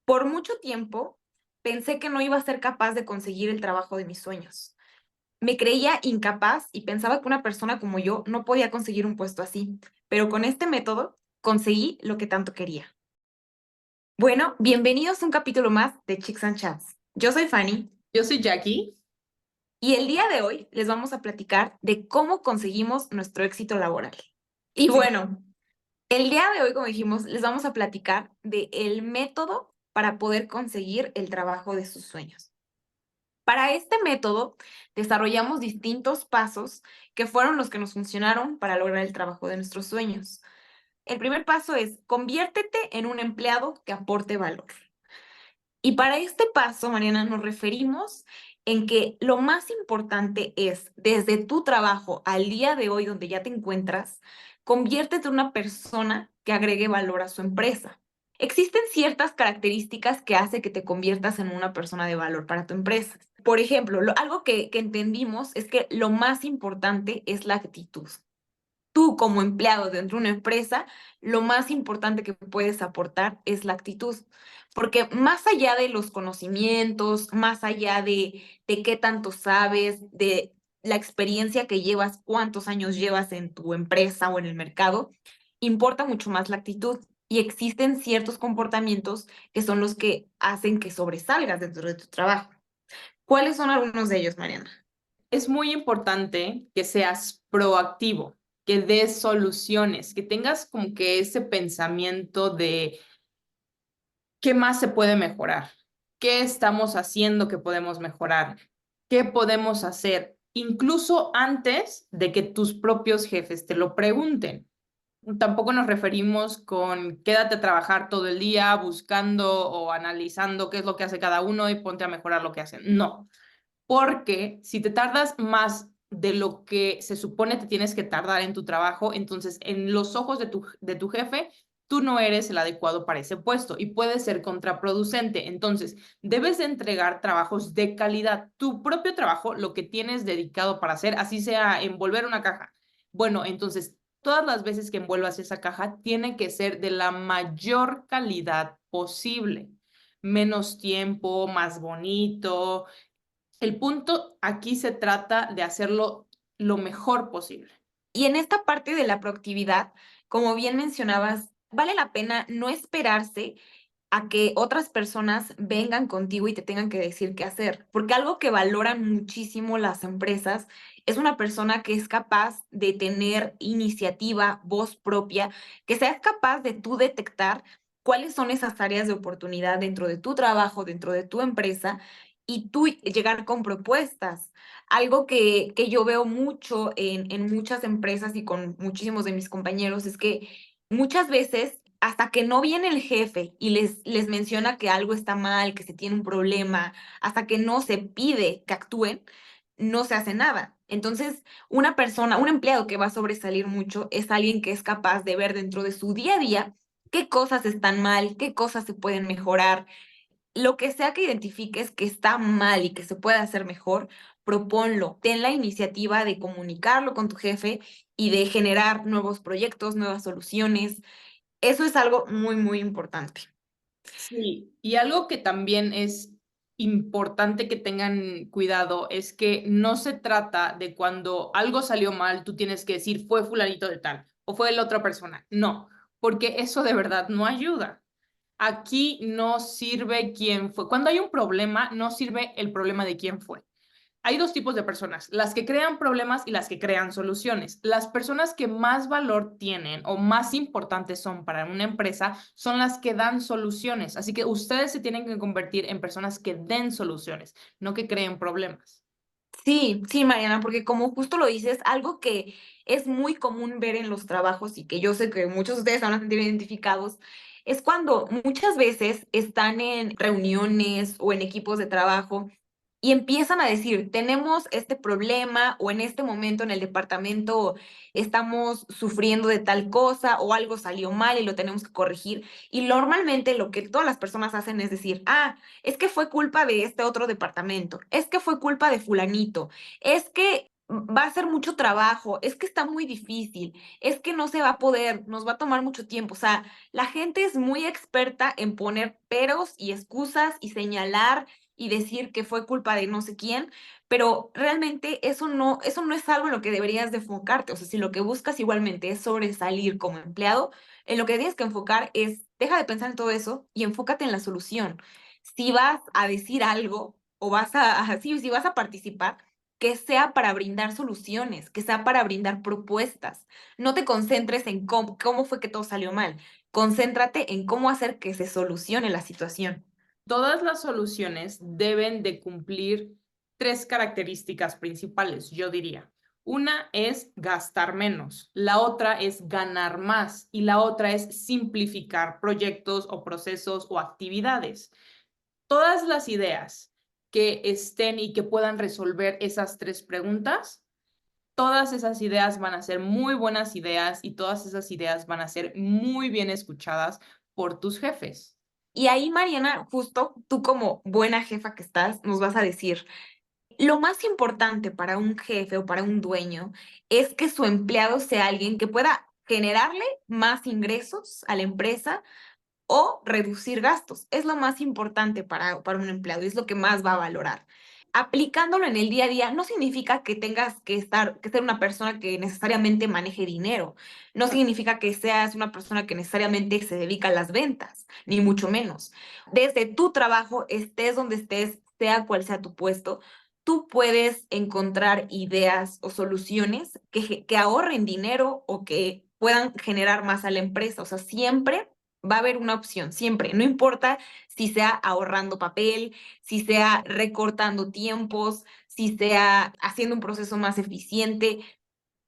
Por mucho tiempo pensé que no iba a ser capaz de conseguir el trabajo de mis sueños. Me creía incapaz y pensaba que una persona como yo no podía conseguir un puesto así, pero con este método conseguí lo que tanto quería. Bueno, bienvenidos a un capítulo más de Chicks and Chats. Yo soy Fanny Yo soy Jackie. y el día de hoy les vamos a platicar de cómo conseguimos nuestro éxito laboral. Y bueno, el día de hoy, como dijimos, les vamos a platicar de el método para poder conseguir el trabajo de sus sueños. Para este método, desarrollamos distintos pasos que fueron los que nos funcionaron para lograr el trabajo de nuestros sueños. El primer paso es conviértete en un empleado que aporte valor. Y para este paso, Mariana, nos referimos en que lo más importante es, desde tu trabajo al día de hoy donde ya te encuentras, conviértete en una persona que agregue valor a su empresa. Existen ciertas características que hace que te conviertas en una persona de valor para tu empresa. Por ejemplo, algo que entendimos es que lo más importante es la actitud. Tú como empleado dentro de una empresa, lo más importante que puedes aportar es la actitud, porque más allá de los conocimientos, más allá de qué tanto sabes, de la experiencia que llevas, cuántos años llevas en tu empresa o en el mercado, importa mucho más la actitud. Y existen ciertos comportamientos que son los que hacen que sobresalgas dentro de tu trabajo. ¿Cuáles son algunos de ellos, Mariana? Es muy importante que seas proactivo, que des soluciones, que tengas como que ese pensamiento de qué más se puede mejorar, qué estamos haciendo que podemos mejorar, qué podemos hacer, incluso antes de que tus propios jefes te lo pregunten. Tampoco nos referimos con quédate a trabajar todo el día buscando o analizando qué es lo que hace cada uno y ponte a mejorar lo que hacen. No, porque si te tardas más de lo que se supone te tienes que tardar en tu trabajo, entonces en los ojos de tu jefe, tú no eres el adecuado para ese puesto y puede ser contraproducente. Entonces, debes de entregar trabajos de calidad, tu propio trabajo, lo que tienes dedicado para hacer, así sea envolver una caja. Bueno, entonces, todas las veces que envuelvas esa caja, tiene que ser de la mayor calidad posible. Menos tiempo, más bonito, el punto aquí se trata de hacerlo lo mejor posible. Y en esta parte de la proactividad, como bien mencionabas, vale la pena no esperarse a que otras personas vengan contigo y te tengan que decir qué hacer, porque algo que valoran muchísimo las empresas es una persona que es capaz de tener iniciativa, voz propia, que seas capaz de tú detectar cuáles son esas áreas de oportunidad dentro de tu trabajo, dentro de tu empresa y tú llegar con propuestas. Algo que yo veo mucho en muchas empresas y con muchísimos de mis compañeros es que muchas veces, hasta que no viene el jefe y les menciona que algo está mal, que se tiene un problema, hasta que no se pide que actúen, no se hace nada. Entonces, una persona, un empleado que va a sobresalir mucho es alguien que es capaz de ver dentro de su día a día qué cosas están mal, qué cosas se pueden mejorar, lo que sea que identifiques que está mal y que se puede hacer mejor, proponlo. Ten la iniciativa de comunicarlo con tu jefe y de generar nuevos proyectos, nuevas soluciones. Eso es algo muy, muy importante. Sí, y algo que también es importante que tengan cuidado es que no se trata de cuando algo salió mal, tú tienes que decir fue fulanito de tal o fue la otra persona. No, porque eso de verdad no ayuda. Aquí no sirve quién fue. Cuando hay un problema, no sirve el problema de quién fue. Hay dos tipos de personas, las que crean problemas y las que crean soluciones. Las personas que más valor tienen o más importantes son para una empresa son las que dan soluciones. Así que ustedes se tienen que convertir en personas que den soluciones, no que creen problemas. Sí, sí, Mariana, porque como justo lo dices, algo que es muy común ver en los trabajos y que yo sé que muchos de ustedes se van a sentir identificados, es cuando muchas veces están en reuniones o en equipos de trabajo y empiezan a decir, tenemos este problema o en este momento en el departamento estamos sufriendo de tal cosa o algo salió mal y lo tenemos que corregir. Y normalmente lo que todas las personas hacen es decir, es que fue culpa de este otro departamento, es que fue culpa de fulanito, es que va a ser mucho trabajo, es que está muy difícil, es que no se va a poder, nos va a tomar mucho tiempo. O sea, la gente es muy experta en poner peros y excusas y señalar y decir que fue culpa de no sé quién, pero realmente eso no es algo en lo que deberías de enfocarte. O sea, si lo que buscas igualmente es sobresalir como empleado, en lo que tienes que enfocar es, deja de pensar en todo eso y enfócate en la solución. Si vas a decir algo o vas sí, si vas a participar, que sea para brindar soluciones, que sea para brindar propuestas. No te concentres en cómo fue que todo salió mal. Concéntrate en cómo hacer que se solucione la situación. Todas las soluciones deben de cumplir tres características principales, yo diría. Una es gastar menos, la otra es ganar más y la otra es simplificar proyectos o procesos o actividades. Todas las ideas que estén y que puedan resolver esas tres preguntas, todas esas ideas van a ser muy buenas ideas y todas esas ideas van a ser muy bien escuchadas por tus jefes. Y ahí, Mariana, justo tú como buena jefa que estás, nos vas a decir, lo más importante para un jefe o para un dueño es que su empleado sea alguien que pueda generarle más ingresos a la empresa o reducir gastos. Es lo más importante para un empleado y es lo que más va a valorar. Aplicándolo en el día a día no significa que tengas que ser una persona que necesariamente maneje dinero. No significa que seas una persona que necesariamente se dedica a las ventas, ni mucho menos. Desde tu trabajo, estés donde estés, sea cual sea tu puesto, tú puedes encontrar ideas o soluciones que ahorren dinero o que puedan generar más a la empresa. O sea, siempre va a haber una opción, siempre, no importa si sea ahorrando papel, si sea recortando tiempos, si sea haciendo un proceso más eficiente.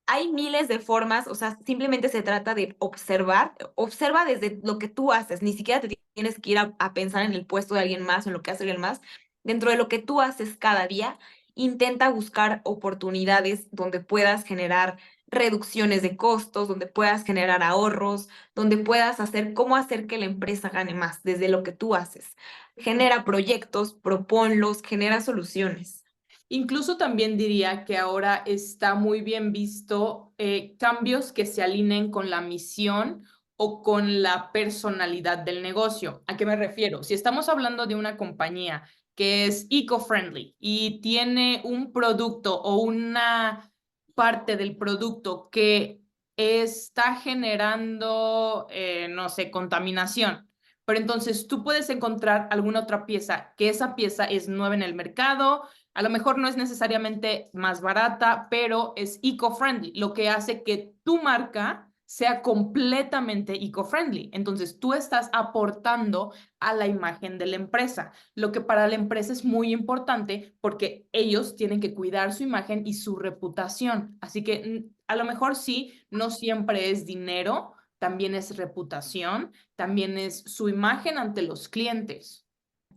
Hay miles de formas, o sea, simplemente se trata de observar, observa desde lo que tú haces, ni siquiera te tienes que ir a pensar en el puesto de alguien más o en lo que hace alguien más. Dentro de lo que tú haces cada día, intenta buscar oportunidades donde puedas generar reducciones de costos, donde puedas generar ahorros, donde puedas hacer cómo hacer que la empresa gane más desde lo que tú haces. Genera proyectos, proponlos, genera soluciones. Incluso también diría que ahora está muy bien visto cambios que se alineen con la misión o con la personalidad del negocio. ¿A qué me refiero? Si estamos hablando de una compañía que es eco-friendly y tiene un producto o una parte del producto que está generando, no sé, contaminación, pero entonces tú puedes encontrar alguna otra pieza, que esa pieza es nueva en el mercado, a lo mejor no es necesariamente más barata, pero es eco-friendly, lo que hace que tu marca sea completamente eco-friendly. Entonces, tú estás aportando a la imagen de la empresa, lo que para la empresa es muy importante porque ellos tienen que cuidar su imagen y su reputación. Así que a lo mejor sí, no siempre es dinero, también es reputación, también es su imagen ante los clientes.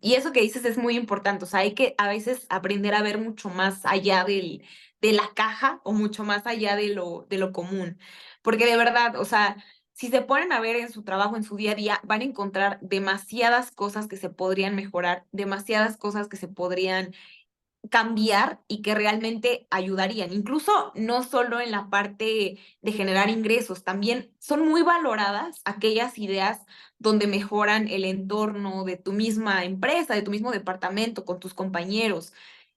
Y eso que dices es muy importante, o sea, hay que a veces aprender a ver mucho más allá de la caja o mucho más allá de lo común, porque de verdad, o sea, si se ponen a ver en su trabajo, en su día a día, van a encontrar demasiadas cosas que se podrían mejorar, demasiadas cosas que se podrían cambiar y que realmente ayudarían. Incluso no solo en la parte de generar ingresos, también son muy valoradas aquellas ideas donde mejoran el entorno de tu misma empresa, de tu mismo departamento, con tus compañeros.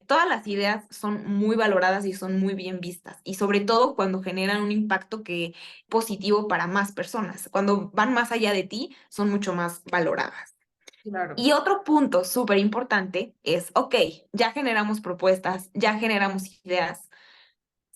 Todas las ideas son muy valoradas y son muy bien vistas, y sobre todo cuando generan un impacto que positivo para más personas. Cuando van más allá de ti, son mucho más valoradas. Claro. Y otro punto súper importante es, ok, ya generamos propuestas, ya generamos ideas,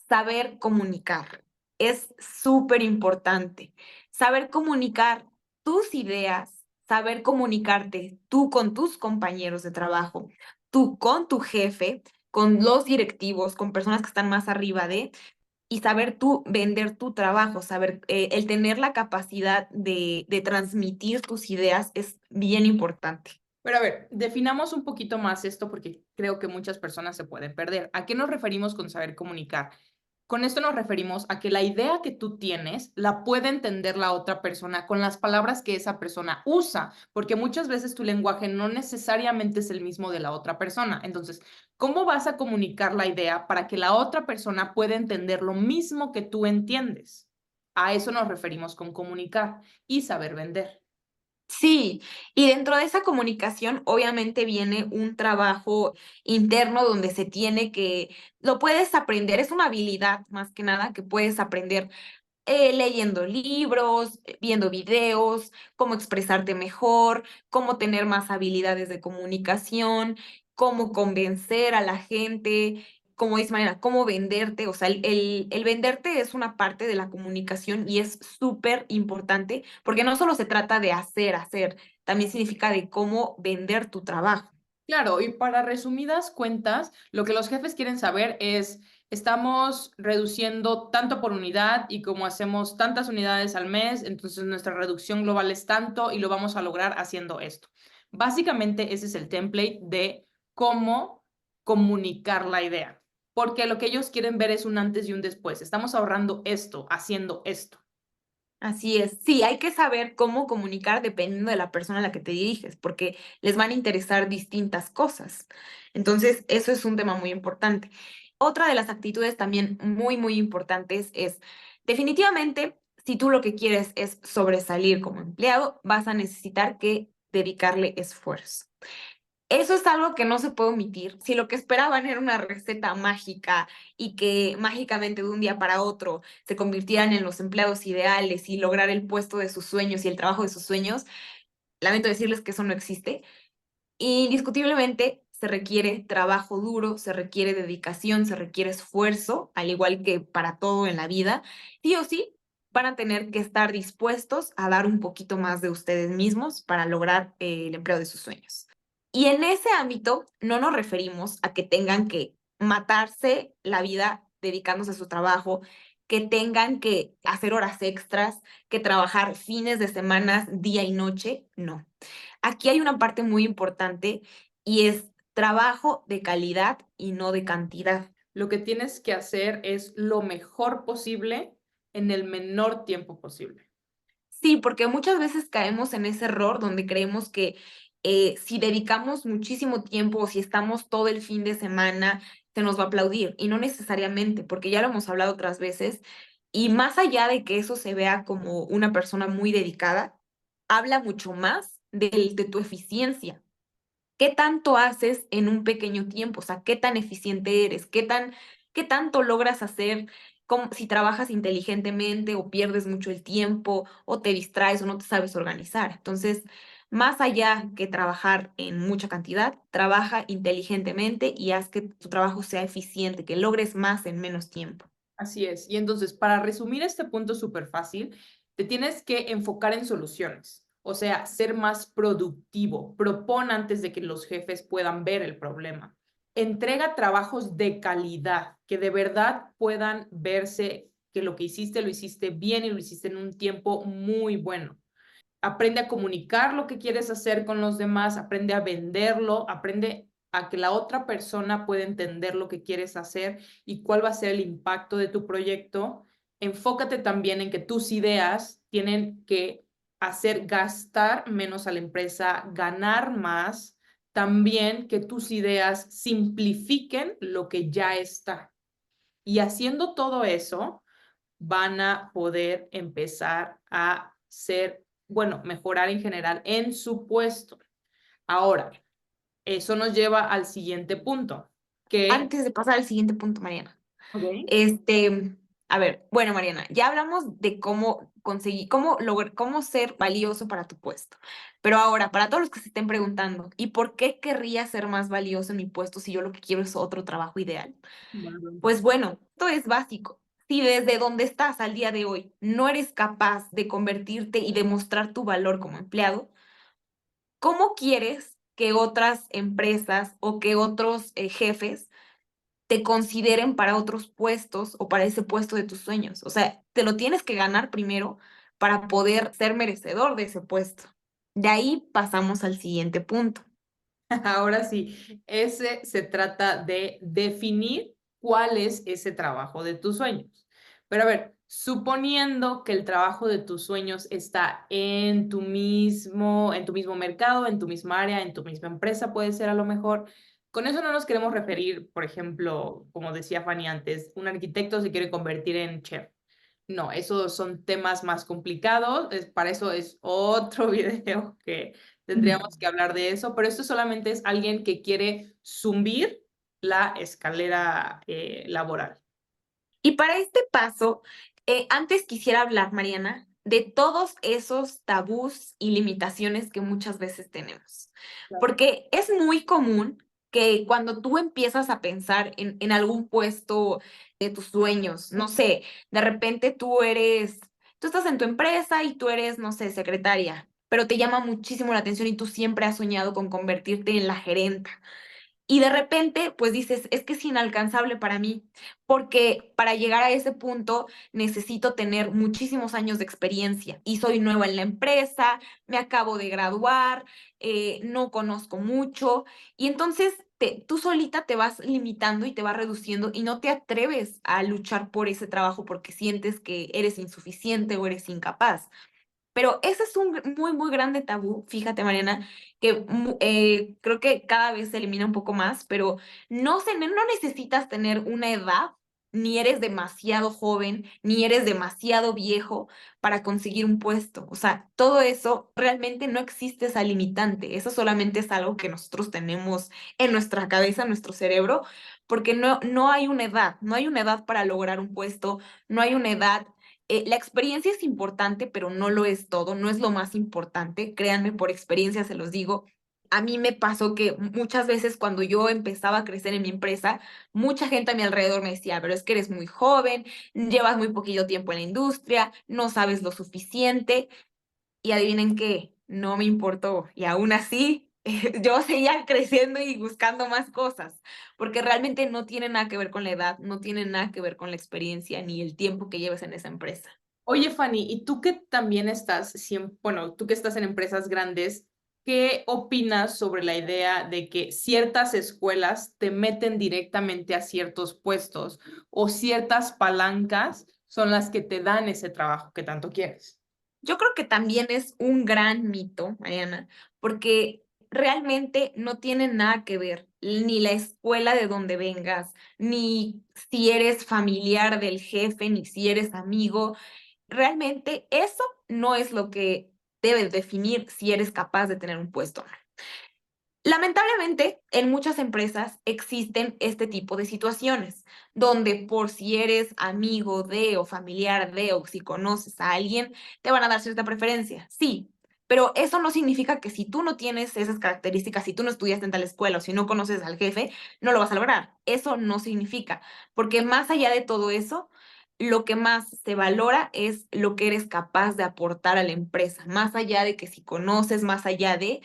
saber comunicar. Es súper importante. Saber comunicar tus ideas, saber comunicarte tú con tus compañeros de trabajo, tú con tu jefe, con los directivos, con personas que están más arriba de, y saber tú vender tu trabajo, saber, el tener la capacidad de transmitir tus ideas es bien importante. Pero a ver, definamos un poquito más esto porque creo que muchas personas se pueden perder. ¿A qué nos referimos con saber comunicar? Con esto nos referimos a que la idea que tú tienes la puede entender la otra persona con las palabras que esa persona usa, porque muchas veces tu lenguaje no necesariamente es el mismo de la otra persona. Entonces, ¿cómo vas a comunicar la idea para que la otra persona pueda entender lo mismo que tú entiendes? A eso nos referimos con comunicar y saber vender. Sí, y dentro de esa comunicación obviamente viene un trabajo interno donde se tiene que, lo puedes aprender, es una habilidad más que nada que puedes aprender leyendo libros, viendo videos, cómo expresarte mejor, cómo tener más habilidades de comunicación, cómo convencer a la gente, como dice Mariana, cómo venderte. O sea, el venderte es una parte de la comunicación y es súper importante porque no solo se trata de hacer, también significa de cómo vender tu trabajo. Claro, y para resumidas cuentas, lo que los jefes quieren saber es, estamos reduciendo tanto por unidad y como hacemos tantas unidades al mes, entonces nuestra reducción global es tanto y lo vamos a lograr haciendo esto. Básicamente ese es el template de cómo comunicar la idea, porque lo que ellos quieren ver es un antes y un después. Estamos ahorrando esto, haciendo esto. Así es. Sí, hay que saber cómo comunicar dependiendo de la persona a la que te diriges, porque les van a interesar distintas cosas. Entonces, eso es un tema muy importante. Otra de las actitudes también muy importantes es, definitivamente, si tú lo que quieres es sobresalir como empleado, vas a necesitar que dedicarle esfuerzo. Eso es algo que no se puede omitir. Si lo que esperaban era una receta mágica y que mágicamente de un día para otro se convirtieran en los empleados ideales y lograr el puesto de sus sueños y el trabajo de sus sueños, lamento decirles que eso no existe. Indiscutiblemente se requiere trabajo duro, se requiere dedicación, se requiere esfuerzo, al igual que para todo en la vida. Sí o sí, van a tener que estar dispuestos a dar un poquito más de ustedes mismos para lograr el empleo de sus sueños. Y en ese ámbito no nos referimos a que tengan que matarse la vida dedicándose a su trabajo, que tengan que hacer horas extras, que trabajar fines de semana, día y noche, no. Aquí hay una parte muy importante y es trabajo de calidad y no de cantidad. Lo que tienes que hacer es lo mejor posible en el menor tiempo posible. Sí, porque muchas veces caemos en ese error donde creemos que si dedicamos muchísimo tiempo o si estamos todo el fin de semana, se nos va a aplaudir. Y no necesariamente, porque ya lo hemos hablado otras veces. Y más allá de que eso se vea como una persona muy dedicada, habla mucho más de tu eficiencia. ¿Qué tanto haces en un pequeño tiempo? O sea, ¿qué tan eficiente eres? ¿Qué tanto logras hacer? Si trabajas inteligentemente o pierdes mucho el tiempo o te distraes o no te sabes organizar. Entonces, más allá que trabajar en mucha cantidad, trabaja inteligentemente y haz que tu trabajo sea eficiente, que logres más en menos tiempo. Así es. Y entonces, para resumir este punto súper fácil, te tienes que enfocar en soluciones, o sea, ser más productivo. Propon antes de que los jefes puedan ver el problema. Entrega trabajos de calidad, que de verdad puedan verse que lo que hiciste lo hiciste bien y lo hiciste en un tiempo muy bueno. Aprende a comunicar lo que quieres hacer con los demás, aprende a venderlo, aprende a que la otra persona pueda entender lo que quieres hacer y cuál va a ser el impacto de tu proyecto. Enfócate también en que tus ideas tienen que hacer gastar menos a la empresa, ganar más, también que tus ideas simplifiquen lo que ya está. Y haciendo todo eso, van a poder empezar a ser, bueno, mejorar en general en su puesto. Ahora, eso nos lleva al siguiente punto, que, Antes de pasar al siguiente punto, Mariana. ok, Este, a ver, bueno, Mariana, ya hablamos de cómo conseguir, cómo lograr, cómo ser valioso para tu puesto. Pero ahora, para todos los que se estén preguntando, ¿y por qué querría ser más valioso en mi puesto si yo lo que quiero es otro trabajo ideal? bueno, Pues bueno, esto es básico. Si desde donde estás al día de hoy no eres capaz de convertirte y demostrar tu valor como empleado, ¿cómo quieres que otras empresas o que otros jefes te consideren para otros puestos o para ese puesto de tus sueños? O sea, te lo tienes que ganar primero para poder ser merecedor de ese puesto. De ahí pasamos al siguiente punto. ahora sí, ese se trata de definir cuál es ese trabajo de tus sueños. Pero a ver, suponiendo que el trabajo de tus sueños está en tu mismo mercado, en tu misma área, en tu misma empresa, puede ser a lo mejor. Con eso no nos queremos referir, por ejemplo, como decía Fanny antes, un arquitecto se quiere convertir en chef. No, esos son temas más complicados. Para eso es otro video que tendríamos que hablar de eso, pero esto solamente es alguien que quiere subir la escalera laboral. Y para este paso, antes quisiera hablar, Mariana, de todos esos tabús y limitaciones que muchas veces tenemos. Claro. Porque es muy común que cuando tú empiezas a pensar en algún puesto de tus sueños, no sé, de repente tú estás en tu empresa y tú eres, no sé, secretaria, pero te llama muchísimo la atención y tú siempre has soñado con convertirte en la gerenta. Y de repente, pues dices, es que es inalcanzable para mí, porque para llegar a ese punto necesito tener muchísimos años de experiencia y soy nueva en la empresa, me acabo de graduar, no conozco mucho y entonces tú solita te vas limitando y te vas reduciendo y no te atreves a luchar por ese trabajo porque sientes que eres insuficiente o eres incapaz. Pero ese es un muy, muy grande tabú, fíjate, Mariana, que creo que cada vez se elimina un poco más, pero no necesitas tener una edad, ni eres demasiado joven, ni eres demasiado viejo para conseguir un puesto. O sea, todo eso realmente no existe esa limitante. Eso solamente es algo que nosotros tenemos en nuestra cabeza, en nuestro cerebro, porque no hay una edad, no hay una edad para lograr un puesto, no hay una edad. La experiencia es importante, pero no lo es todo, no es lo más importante. Créanme, por experiencia se los digo. A mí me pasó que muchas veces cuando yo empezaba a crecer en mi empresa, mucha gente a mi alrededor me decía, pero es que eres muy joven, llevas muy poquito tiempo en la industria, no sabes lo suficiente. Y adivinen qué, no me importó. Y aún así, yo seguía creciendo y buscando más cosas, porque realmente no tiene nada que ver con la edad, no tiene nada que ver con la experiencia ni el tiempo que lleves en esa empresa. Oye, Fanny, y tú que también estás, bueno, tú que estás en empresas grandes, ¿qué opinas sobre la idea de que ciertas escuelas te meten directamente a ciertos puestos o ciertas palancas son las que te dan ese trabajo que tanto quieres? Yo creo que también es un gran mito, Mariana, porque realmente no tiene nada que ver ni la escuela de donde vengas, ni si eres familiar del jefe, ni si eres amigo. Realmente eso no es lo que debe definir si eres capaz de tener un puesto. Lamentablemente, en muchas empresas existen este tipo de situaciones, donde por si eres amigo de o familiar de o si conoces a alguien, te van a dar cierta preferencia. Sí, pero eso no significa que si tú no tienes esas características, si tú no estudiaste en tal escuela o si no conoces al jefe, no lo vas a lograr. Eso no significa, porque más allá de todo eso, lo que más se valora es lo que eres capaz de aportar a la empresa, más allá de que si conoces, más allá de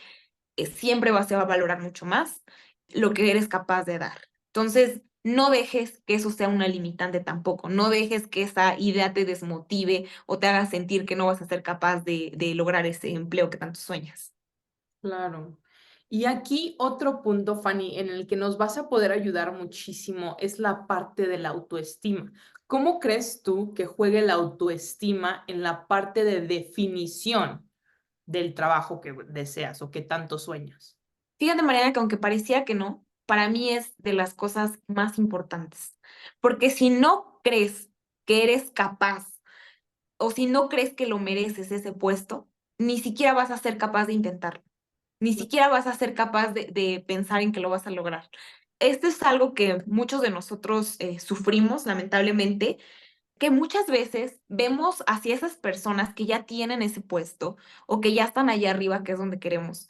siempre se va a valorar mucho más lo que eres capaz de dar. Entonces, no dejes que eso sea una limitante tampoco, no dejes que esa idea te desmotive o te haga sentir que no vas a ser capaz de lograr ese empleo que tanto sueñas. Claro. Y aquí otro punto, Fanny, en el que nos vas a poder ayudar muchísimo es la parte de la autoestima. ¿Cómo crees tú que juegue la autoestima en la parte de definición del trabajo que deseas o que tanto sueñas? Fíjate, Mariana, que aunque pareciera que no, para mí es de las cosas más importantes, porque si no crees que eres capaz o si no crees que lo mereces ese puesto, ni siquiera vas a ser capaz de intentarlo. Ni siquiera vas a ser capaz de pensar en que lo vas a lograr. Esto es algo que muchos de nosotros sufrimos, lamentablemente, que muchas veces vemos hacia esas personas que ya tienen ese puesto o que ya están allá arriba, que es donde queremos,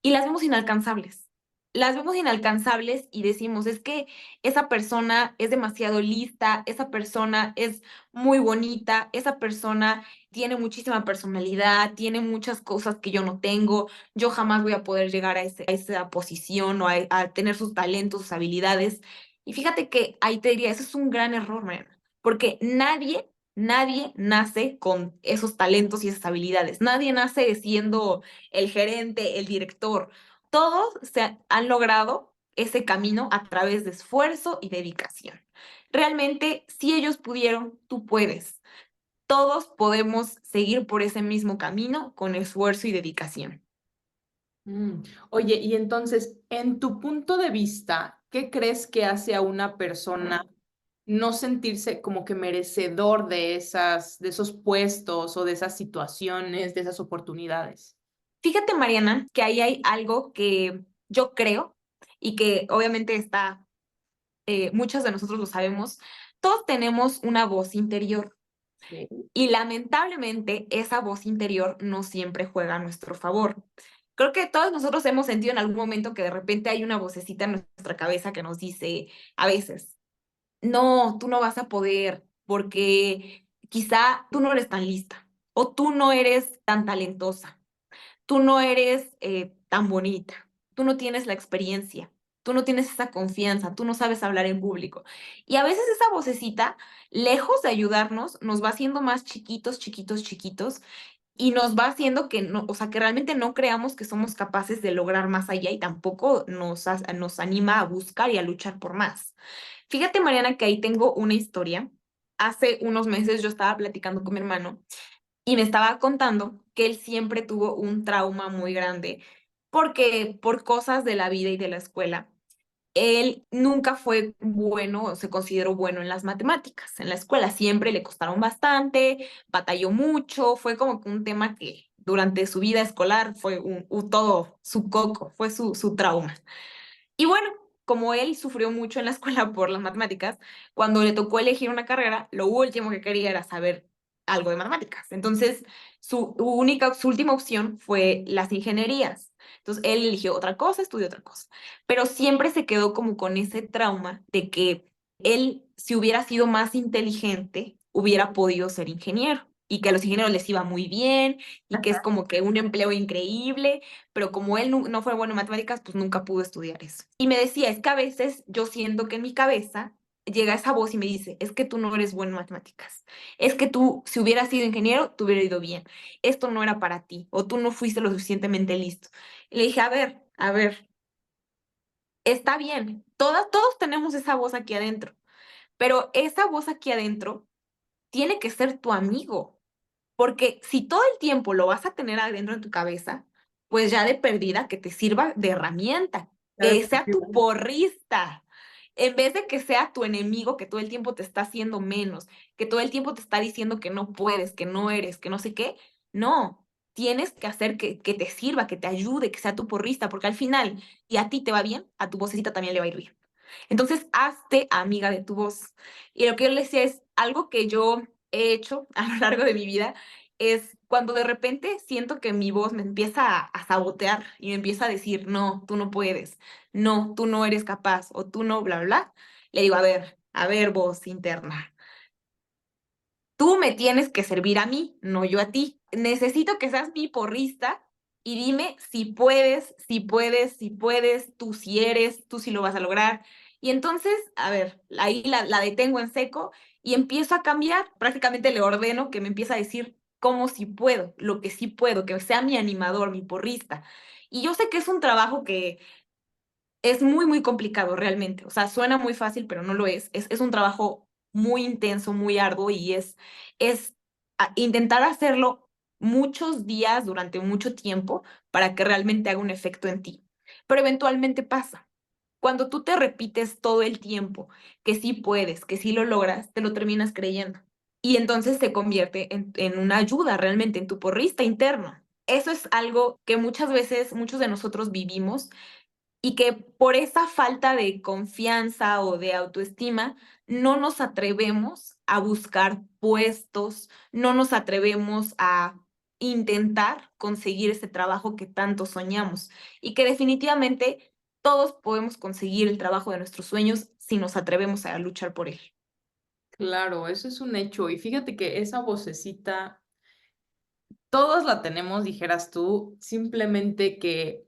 y las vemos inalcanzables. Las vemos inalcanzables y decimos, es que esa persona es demasiado lista, esa persona es muy bonita, esa persona tiene muchísima personalidad, tiene muchas cosas que yo no tengo, yo jamás voy a poder llegar a esa posición o a tener sus talentos, sus habilidades. Y fíjate que ahí te diría, eso es un gran error, Mariana, porque nadie nace con esos talentos y esas habilidades. Nadie nace siendo el gerente, el director. Todos se han logrado ese camino a través de esfuerzo y dedicación. Realmente, si ellos pudieron, tú puedes. Todos podemos seguir por ese mismo camino con esfuerzo y dedicación. Oye, y entonces, en tu punto de vista, ¿qué crees que hace a una persona no sentirse como que merecedor de esos puestos o de esas situaciones, de esas oportunidades? Fíjate, Mariana, que ahí hay algo que yo creo y que obviamente está, muchos de nosotros lo sabemos, todos tenemos una voz interior Sí. y lamentablemente esa voz interior no siempre juega a nuestro favor. Creo que todos nosotros hemos sentido en algún momento que de repente hay una vocecita en nuestra cabeza que nos dice a veces, no, tú no vas a poder porque quizá tú no eres tan lista o tú no eres tan talentosa, tú no eres tan bonita, tú no tienes la experiencia, tú no tienes esa confianza, tú no sabes hablar en público. Y a veces esa vocecita, lejos de ayudarnos, nos va haciendo más chiquitos, chiquitos, chiquitos y nos va haciendo que no, o sea, que realmente no creamos que somos capaces de lograr más allá y tampoco nos anima a buscar y a luchar por más. Fíjate, Mariana, que ahí tengo una historia. Hace unos meses yo estaba platicando con mi hermano y me estaba contando que él siempre tuvo un trauma muy grande porque por cosas de la vida y de la escuela, él nunca fue bueno o se consideró bueno en las matemáticas. En la escuela siempre le costaron bastante, batalló mucho, fue como que un tema que durante su vida escolar fue todo su coco, fue su trauma. Y bueno, como él sufrió mucho en la escuela por las matemáticas, cuando le tocó elegir una carrera, lo último que quería era saber algo de matemáticas. Entonces, su última opción fue las ingenierías. Entonces, él eligió otra cosa, estudió otra cosa. Pero siempre se quedó como con ese trauma de que él, si hubiera sido más inteligente, hubiera podido ser ingeniero y que a los ingenieros les iba muy bien y que es como que un empleo increíble, pero como él no fue bueno en matemáticas, pues nunca pudo estudiar eso. Y me decía, es que a veces yo siento que en mi cabeza llega esa voz y me dice, es que tú no eres bueno en matemáticas, es que tú, si hubieras sido ingeniero, te hubiera ido bien, esto no era para ti, o tú no fuiste lo suficientemente listo. Y le dije, a ver, está bien, todos tenemos esa voz aquí adentro, pero esa voz aquí adentro tiene que ser tu amigo. Porque si todo el tiempo lo vas a tener adentro de tu cabeza, pues ya de perdida que te sirva de herramienta, Ya de que por sea tu vida. porrista, en vez de que sea tu enemigo que todo el tiempo te está haciendo menos, que todo el tiempo te está diciendo que no puedes, que no eres, que no sé qué. No, tienes que hacer que te sirva, que te ayude, que sea tu porrista, porque al final, y a ti te va bien, a tu vocecita también le va a ir bien. Entonces, hazte amiga de tu voz. Y lo que yo le decía es algo que yo he hecho a lo largo de mi vida, es cuando de repente siento que mi voz me empieza a sabotear y me empieza a decir, no, tú no puedes, no, tú no eres capaz o tú no, bla, bla, bla, le digo, a ver, voz interna, tú me tienes que servir a mí, no yo a ti. Necesito que seas mi porrista y dime si puedes, si puedes, si puedes, tú si eres, tú si lo vas a lograr. Y entonces, a ver, ahí la detengo en seco y empiezo a cambiar. Prácticamente le ordeno que me empiece a decir cómo sí puedo, lo que sí puedo, que sea mi animador, mi porrista. Y yo sé que es un trabajo que es muy, muy complicado realmente. O sea, suena muy fácil, pero no lo es. Es un trabajo muy intenso, muy arduo y es intentar hacerlo muchos días durante mucho tiempo para que realmente haga un efecto en ti. Pero eventualmente pasa. Cuando tú te repites todo el tiempo que sí puedes, que sí lo logras, te lo terminas creyendo. Y entonces se convierte en una ayuda realmente, en tu porrista interno. Eso es algo que muchas veces muchos de nosotros vivimos y que por esa falta de confianza o de autoestima no nos atrevemos a buscar puestos, no nos atrevemos a intentar conseguir ese trabajo que tanto soñamos y que definitivamente todos podemos conseguir el trabajo de nuestros sueños si nos atrevemos a luchar por él. Claro, eso es un hecho. Y fíjate que esa vocecita, todos la tenemos, dijeras tú, simplemente que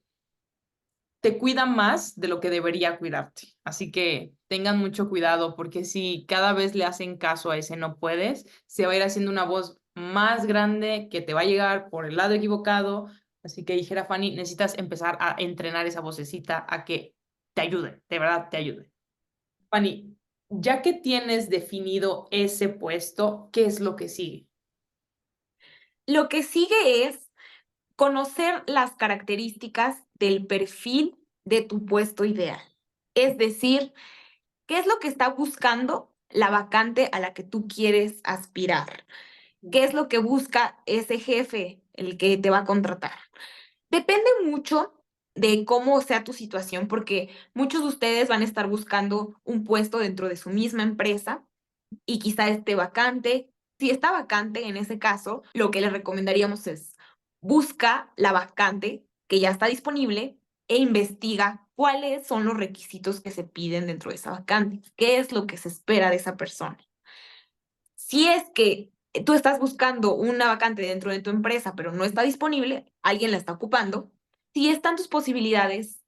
te cuida más de lo que debería cuidarte. Así que tengan mucho cuidado porque si cada vez le hacen caso a ese no puedes, se va a ir haciendo una voz más grande que te va a llegar por el lado equivocado. Así que dijera Fanny, necesitas empezar a entrenar esa vocecita a que te ayuden, de verdad te ayuden. Fanny, ya que tienes definido ese puesto, ¿qué es lo que sigue? Lo que sigue es conocer las características del perfil de tu puesto ideal. Es decir, ¿qué es lo que está buscando la vacante a la que tú quieres aspirar? ¿Qué es lo que busca ese jefe, el que te va a contratar? Depende mucho de cómo sea tu situación, porque muchos de ustedes van a estar buscando un puesto dentro de su misma empresa y quizá esté vacante. Si está vacante, en ese caso, lo que les recomendaríamos es busca la vacante que ya está disponible e investiga cuáles son los requisitos que se piden dentro de esa vacante, qué es lo que se espera de esa persona. Si es que tú estás buscando una vacante dentro de tu empresa, pero no está disponible, alguien la está ocupando, si están tus posibilidades,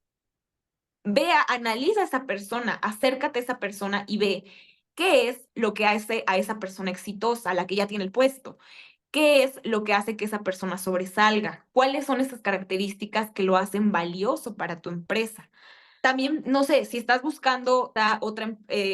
vea, analiza a esa persona, acércate a esa persona y ve qué es lo que hace a esa persona exitosa, a la que ya tiene el puesto. ¿Qué es lo que hace que esa persona sobresalga? ¿Cuáles son esas características que lo hacen valioso para tu empresa? También, no sé, si estás buscando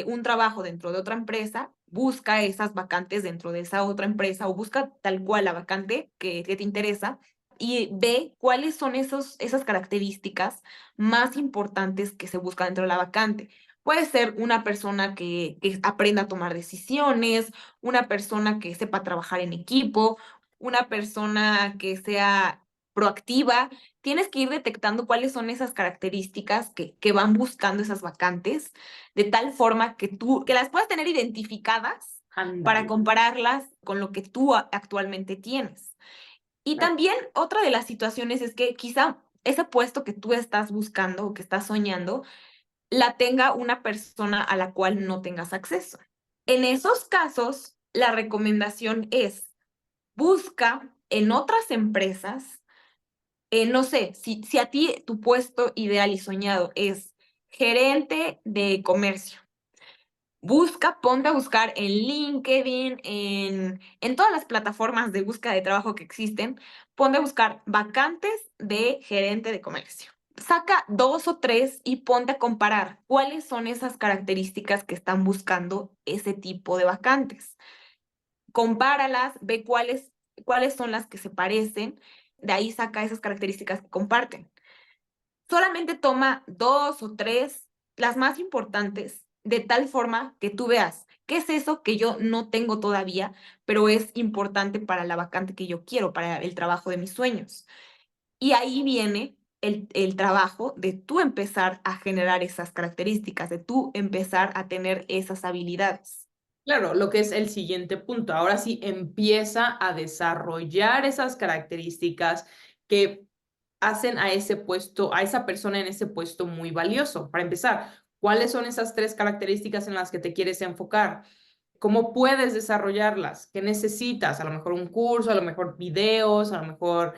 un trabajo dentro de otra empresa, busca esas vacantes dentro de esa otra empresa o busca tal cual la vacante que te interesa y ve cuáles son esas características más importantes que se busca dentro de la vacante. Puede ser una persona que aprenda a tomar decisiones, una persona que sepa trabajar en equipo, una persona que sea proactiva. Tienes que ir detectando cuáles son esas características que van buscando esas vacantes, de tal forma que las puedas tener identificadas para Ándale. compararlas con lo que tú actualmente tienes. Y Claro. también otra de las situaciones es que quizá ese puesto que tú estás buscando o que estás soñando, la tenga una persona a la cual no tengas acceso. En esos casos, la recomendación es busca en otras empresas, no sé, si a ti tu puesto ideal y soñado es gerente de comercio, ponte a buscar en LinkedIn, en todas las plataformas de búsqueda de trabajo que existen, ponte a buscar vacantes de gerente de comercio. Saca 2 o 3 y ponte a comparar cuáles son esas características que están buscando ese tipo de vacantes. Compáralas, ve cuáles son las que se parecen, de ahí saca esas características que comparten. Solamente toma 2 o 3, las más importantes, de tal forma que tú veas qué es eso que yo no tengo todavía, pero es importante para la vacante que yo quiero, para el trabajo de mis sueños. Y ahí viene el trabajo de tú empezar a generar esas características, de tú empezar a tener esas habilidades. Claro, lo que es el siguiente punto. Ahora sí empieza a desarrollar esas características que hacen a ese puesto, a esa persona en ese puesto muy valioso. Para empezar, ¿cuáles son esas 3 características en las que te quieres enfocar? ¿Cómo puedes desarrollarlas? ¿Qué necesitas? A lo mejor un curso, a lo mejor videos, a lo mejor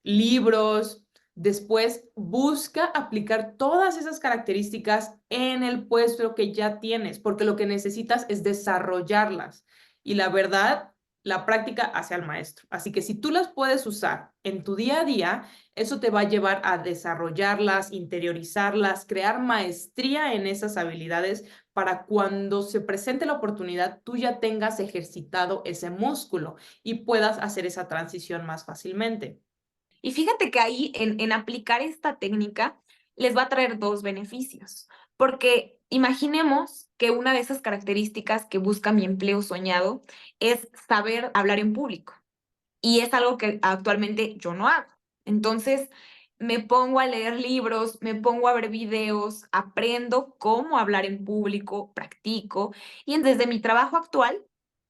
libros. Después, busca aplicar todas esas características en el puesto que ya tienes, porque lo que necesitas es desarrollarlas. Y la verdad, la práctica hace al maestro. Así que si tú las puedes usar en tu día a día, eso te va a llevar a desarrollarlas, interiorizarlas, crear maestría en esas habilidades para cuando se presente la oportunidad, tú ya tengas ejercitado ese músculo y puedas hacer esa transición más fácilmente. Y fíjate que ahí en aplicar esta técnica les va a traer 2 beneficios, porque imaginemos que una de esas características que busca mi empleo soñado es saber hablar en público, y es algo que actualmente yo no hago. Entonces, me pongo a leer libros, me pongo a ver videos, aprendo cómo hablar en público, practico, y desde mi trabajo actual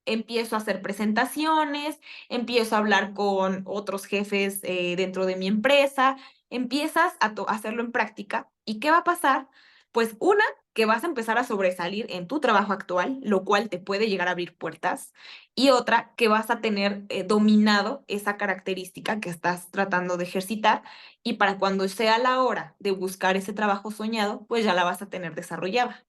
empiezo a hacer presentaciones, empiezo a hablar con otros jefes dentro de mi empresa, empiezas a hacerlo en práctica. ¿Y qué va a pasar? Pues una, que vas a empezar a sobresalir en tu trabajo actual, lo cual te puede llegar a abrir puertas, y otra, que vas a tener dominado esa característica que estás tratando de ejercitar, y para cuando sea la hora de buscar ese trabajo soñado, pues ya la vas a tener desarrollada.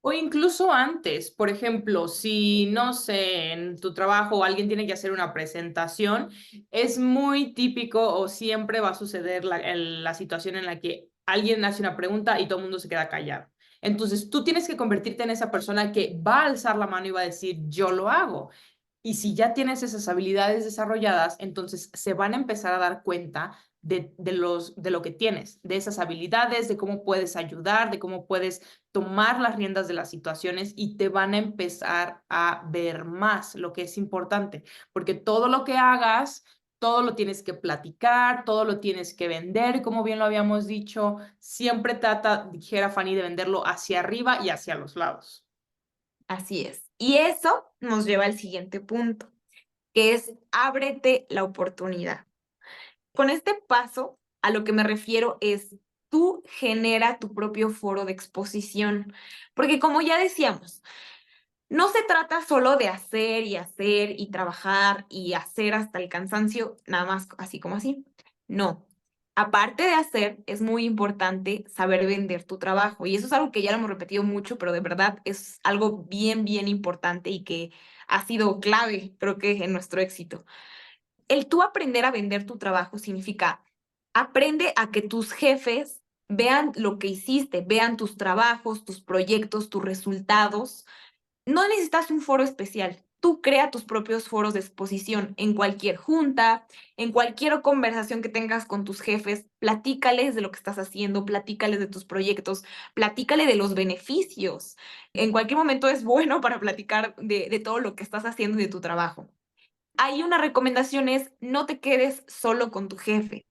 O incluso antes, por ejemplo, si no sé, en tu trabajo alguien tiene que hacer una presentación, es muy típico o siempre va a suceder la situación en la que alguien hace una pregunta y todo el mundo se queda callado. Entonces, tú tienes que convertirte en esa persona que va a alzar la mano y va a decir, yo lo hago. Y si ya tienes esas habilidades desarrolladas, entonces se van a empezar a dar cuenta de lo que tienes, de esas habilidades, de cómo puedes ayudar, de cómo puedes tomar las riendas de las situaciones y te van a empezar a ver más lo que es importante, porque todo lo que hagas, todo lo tienes que platicar, todo lo tienes que vender, como bien lo habíamos dicho, siempre trata, dijera Fanny, de venderlo hacia arriba y hacia los lados. Así es. Y eso nos lleva al siguiente punto, que es ábrete la oportunidad. Con este paso, a lo que me refiero es, tú genera tu propio foro de exposición, porque como ya decíamos, no se trata solo de hacer y trabajar y hacer hasta el cansancio, nada más así como así. No. Aparte de hacer, es muy importante saber vender tu trabajo. Y eso es algo que ya lo hemos repetido mucho, pero de verdad es algo bien importante y que ha sido clave, creo que, en nuestro éxito. El tú aprender a vender tu trabajo significa aprende a que tus jefes vean lo que hiciste, vean tus trabajos, tus proyectos, tus resultados. No necesitas un foro especial. Tú crea tus propios foros de exposición en cualquier junta, en cualquier conversación que tengas con tus jefes. Platícales de lo que estás haciendo, platícales de tus proyectos, platícale de los beneficios. En cualquier momento es bueno para platicar de todo lo que estás haciendo y de tu trabajo. Hay una recomendación es no te quedes solo con tu jefe.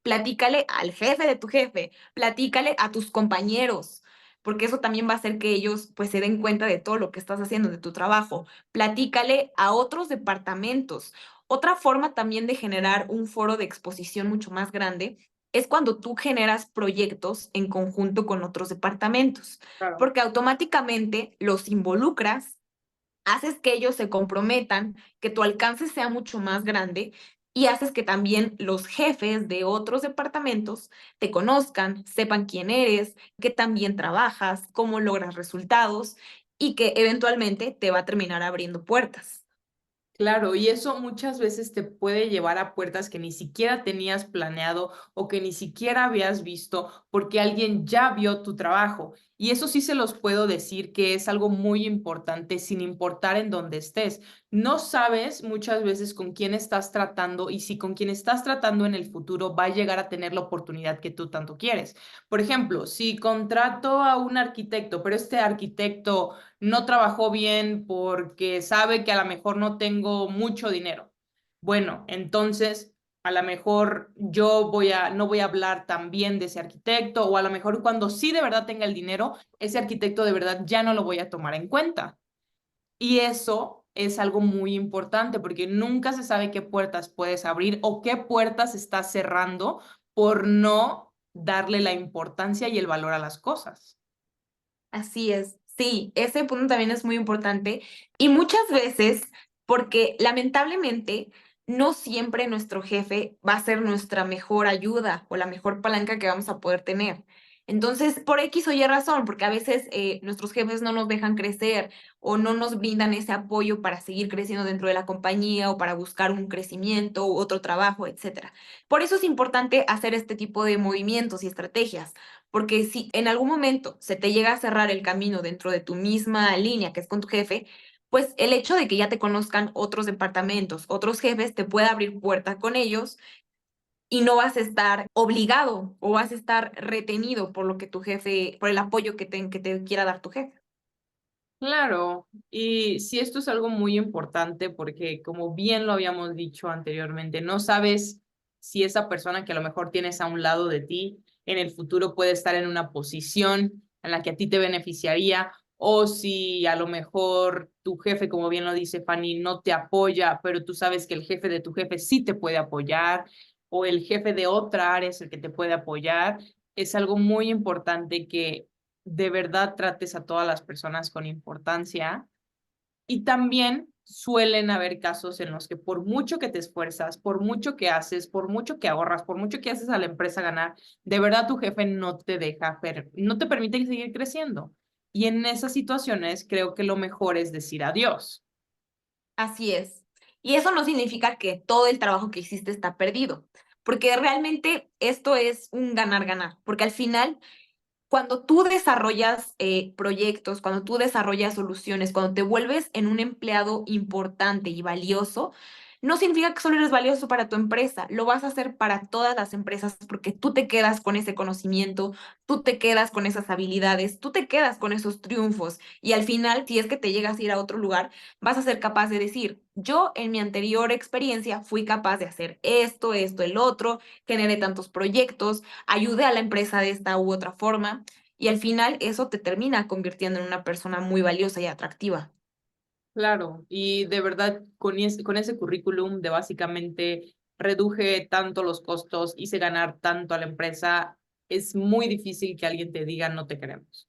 Platícale al jefe de tu jefe, platícale a tus compañeros, porque eso también va a hacer que ellos pues se den cuenta de todo lo que estás haciendo, de tu trabajo. Platícale a otros departamentos. Otra forma también de generar un foro de exposición mucho más grande es cuando tú generas proyectos en conjunto con otros departamentos, Claro. porque automáticamente los involucras, haces que ellos se comprometan, que tu alcance sea mucho más grande y haces que también los jefes de otros departamentos te conozcan, sepan quién eres, qué tan bien trabajas, cómo logras resultados y que eventualmente te va a terminar abriendo puertas. Claro, y eso muchas veces te puede llevar a puertas que ni siquiera tenías planeado o que ni siquiera habías visto porque alguien ya vio tu trabajo. Y eso sí se los puedo decir que es algo muy importante sin importar en dónde estés. No sabes muchas veces con quién estás tratando y si con quién estás tratando en el futuro va a llegar a tener la oportunidad que tú tanto quieres. Por ejemplo, si contrato a un arquitecto, pero este arquitecto no trabajó bien porque sabe que a lo mejor no tengo mucho dinero. Bueno, entonces a lo mejor no voy a hablar tan bien de ese arquitecto o a lo mejor cuando sí de verdad tenga el dinero, ese arquitecto de verdad ya no lo voy a tomar en cuenta. Y eso es algo muy importante porque nunca se sabe qué puertas puedes abrir o qué puertas estás cerrando por no darle la importancia y el valor a las cosas. Así es. Sí, ese punto también es muy importante y muchas veces, porque lamentablemente no siempre nuestro jefe va a ser nuestra mejor ayuda o la mejor palanca que vamos a poder tener. Entonces, por X o Y razón, porque a veces nuestros jefes no nos dejan crecer o no nos brindan ese apoyo para seguir creciendo dentro de la compañía o para buscar un crecimiento u otro trabajo, etcétera. Por eso es importante hacer este tipo de movimientos y estrategias. Porque si en algún momento se te llega a cerrar el camino dentro de tu misma línea, que es con tu jefe, pues el hecho de que ya te conozcan otros departamentos, otros jefes, te puede abrir puerta con ellos y no vas a estar obligado o vas a estar retenido por lo que tu jefe, por el apoyo que te quiera dar tu jefe. Claro, y sí, esto es algo muy importante porque como bien lo habíamos dicho anteriormente, no sabes si esa persona que a lo mejor tienes a un lado de ti en el futuro puede estar en una posición en la que a ti te beneficiaría o si a lo mejor tu jefe, como bien lo dice Fanny, no te apoya, pero tú sabes que el jefe de tu jefe sí te puede apoyar o el jefe de otra área es el que te puede apoyar. Es algo muy importante que de verdad trates a todas las personas con importancia y también suelen haber casos en los que por mucho que te esfuerzas, por mucho que haces, por mucho que ahorras, por mucho que haces a la empresa ganar, de verdad tu jefe no te deja, no te permite seguir creciendo. Y en esas situaciones creo que lo mejor es decir adiós. Así es. Y eso no significa que todo el trabajo que hiciste está perdido, porque realmente esto es un ganar-ganar, porque al final cuando tú desarrollas proyectos, cuando tú desarrollas soluciones, cuando te vuelves en un empleado importante y valioso, no significa que solo eres valioso para tu empresa, lo vas a hacer para todas las empresas porque tú te quedas con ese conocimiento, tú te quedas con esas habilidades, tú te quedas con esos triunfos y al final, si es que te llegas a ir a otro lugar, vas a ser capaz de decir, yo en mi anterior experiencia fui capaz de hacer esto, el otro, generé tantos proyectos, ayudé a la empresa de esta u otra forma y al final eso te termina convirtiendo en una persona muy valiosa y atractiva. Claro, y de verdad con ese currículum de básicamente reduje tanto los costos, hice ganar tanto a la empresa, es muy difícil que alguien te diga no te queremos.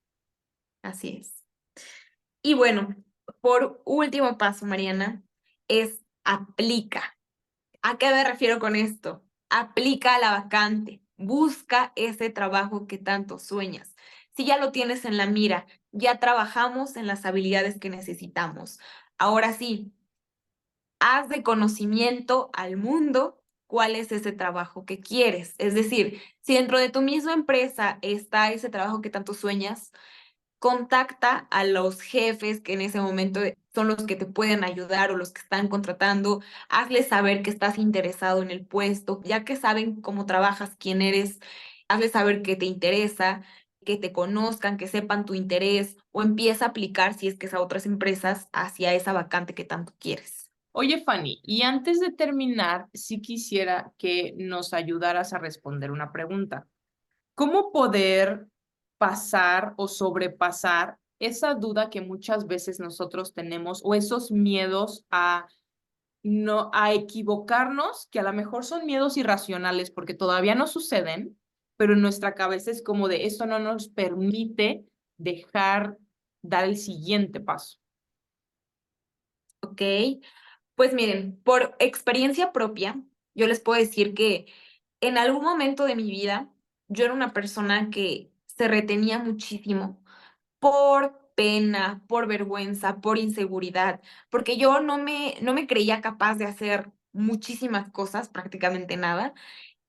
Así es. Y bueno, por último paso, Mariana, es aplica. ¿A qué me refiero con esto? Aplica a la vacante, busca ese trabajo que tanto sueñas. Si ya lo tienes en la mira, ya trabajamos en las habilidades que necesitamos. Ahora sí, haz de conocimiento al mundo cuál es ese trabajo que quieres. Es decir, si dentro de tu misma empresa está ese trabajo que tanto sueñas, contacta a los jefes que en ese momento son los que te pueden ayudar o los que están contratando, hazles saber que estás interesado en el puesto, ya que saben cómo trabajas, quién eres, hazles saber que te interesa, que te conozcan, que sepan tu interés o empieza a aplicar si es que es a otras empresas hacia esa vacante que tanto quieres. Oye, Fanny, y antes de terminar, sí quisiera que nos ayudaras a responder una pregunta. ¿Cómo poder pasar o sobrepasar esa duda que muchas veces nosotros tenemos o esos miedos a no a equivocarnos, que a lo mejor son miedos irracionales porque todavía no suceden, pero en nuestra cabeza es como de esto no nos permite dejar dar el siguiente paso? ¿Ok? Pues miren, por experiencia propia, yo les puedo decir que en algún momento de mi vida, yo era una persona que se retenía muchísimo por pena, por vergüenza, por inseguridad, porque yo no me creía capaz de hacer muchísimas cosas, prácticamente nada,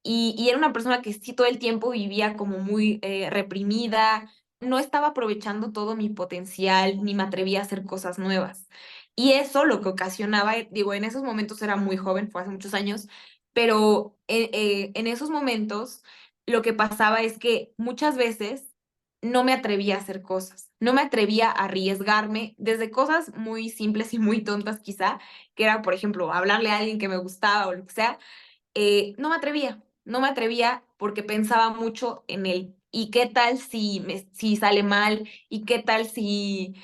y era una persona que sí todo el tiempo vivía como muy reprimida, no estaba aprovechando todo mi potencial, ni me atrevía a hacer cosas nuevas. Y eso lo que ocasionaba, digo, en esos momentos era muy joven, fue hace muchos años, pero en esos momentos lo que pasaba es que muchas veces no me atrevía a hacer cosas, no me atrevía a arriesgarme desde cosas muy simples y muy tontas quizá, que era, por ejemplo, hablarle a alguien que me gustaba o lo que sea, no me atrevía porque pensaba mucho en el, ¿y qué tal si sale mal? ¿Y qué tal si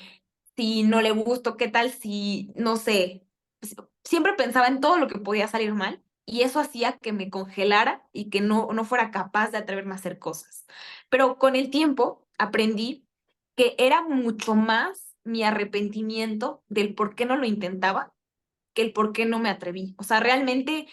no le gusto? ¿Qué tal si, no sé? Pues, siempre pensaba en todo lo que podía salir mal y eso hacía que me congelara y que no fuera capaz de atreverme a hacer cosas. Pero con el tiempo aprendí que era mucho más mi arrepentimiento del por qué no lo intentaba que el por qué no me atreví. O sea, realmente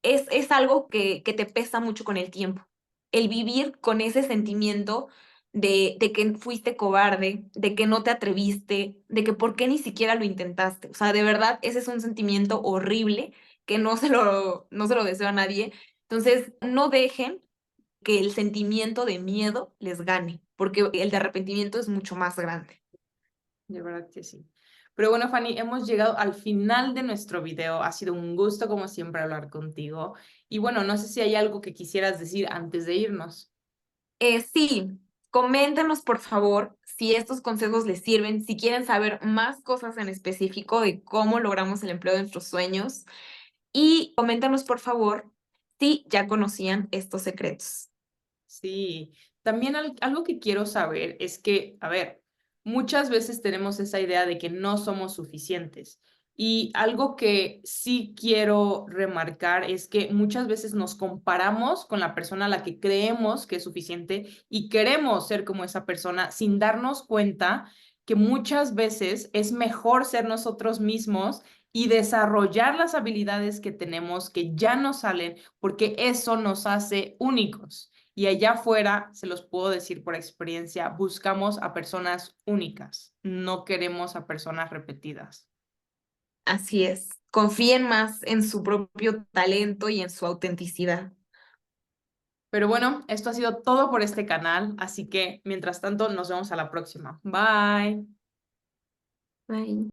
es algo que te pesa mucho con el tiempo. El vivir con ese sentimiento de que fuiste cobarde, de que no te atreviste, de que por qué ni siquiera lo intentaste. O sea, de verdad, ese es un sentimiento horrible que no se lo deseo a nadie. Entonces, no dejen que el sentimiento de miedo les gane, porque el de arrepentimiento es mucho más grande. De verdad que sí. Pero bueno, Fanny, hemos llegado al final de nuestro video. Ha sido un gusto, como siempre, hablar contigo. Y bueno, no sé si hay algo que quisieras decir antes de irnos. Sí, coméntenos por favor si estos consejos les sirven, si quieren saber más cosas en específico de cómo logramos el empleo de nuestros sueños y coméntanos por favor si ya conocían estos secretos. Sí, también algo que quiero saber es que, a ver, muchas veces tenemos esa idea de que no somos suficientes. Y algo que sí quiero remarcar es que muchas veces nos comparamos con la persona a la que creemos que es suficiente y queremos ser como esa persona sin darnos cuenta que muchas veces es mejor ser nosotros mismos y desarrollar las habilidades que tenemos que ya nos salen porque eso nos hace únicos. Y allá afuera, se los puedo decir por experiencia, buscamos a personas únicas, no queremos a personas repetidas. Así es, confíen más en su propio talento y en su autenticidad. Pero bueno, esto ha sido todo por este canal, así que mientras tanto nos vemos a la próxima. Bye. Bye.